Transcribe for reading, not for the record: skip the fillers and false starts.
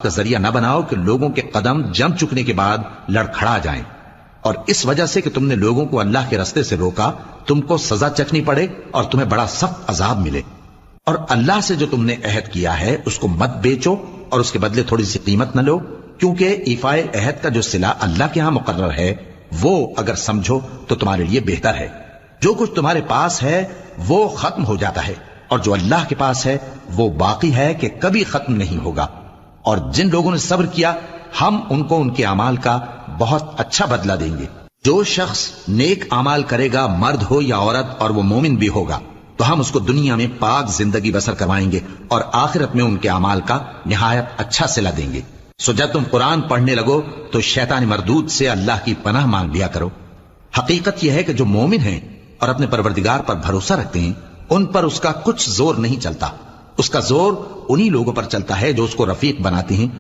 کا ذریعہ نہ بناؤ کہ لوگوں کے قدم جم چکنے کے بعد لڑکھڑا جائیں، اور اس وجہ سے کہ تم نے لوگوں کو اللہ کے رستے سے روکا تم کو سزا چکھنی پڑے اور تمہیں بڑا سخت عذاب ملے۔ اور اللہ سے جو تم نے عہد کیا ہے اس کو مت بیچو اور اس کے بدلے تھوڑی سی قیمت نہ لو، کیونکہ ایفائے عہد کا جو صلہ اللہ کے ہاں مقرر ہے وہ اگر سمجھو تو تمہارے لیے بہتر ہے۔ جو کچھ تمہارے پاس ہے وہ ختم ہو جاتا ہے، اور جو اللہ کے پاس ہے وہ باقی ہے کہ کبھی ختم نہیں ہوگا۔ اور جن لوگوں نے صبر کیا ہم ان کو ان کے اعمال کا بہت اچھا بدلہ دیں گے۔ جو شخص نیک اعمال کرے گا، مرد ہو یا عورت، اور وہ مومن بھی ہوگا، تو ہم اس کو دنیا میں پاک زندگی بسر کروائیں گے اور آخرت میں ان کے اعمال کا نہایت اچھا صلہ دیں گے۔ سو جب تم قرآن پڑھنے لگو تو شیطان مردود سے اللہ کی پناہ مانگ لیا کرو۔ حقیقت یہ ہے کہ جو مومن ہیں اور اپنے پروردگار پر بھروسہ رکھتے ہیں ان پر اس کا کچھ زور نہیں چلتا، اس کا زور انہی لوگوں پر چلتا ہے جو اس کو رفیق بناتے ہیں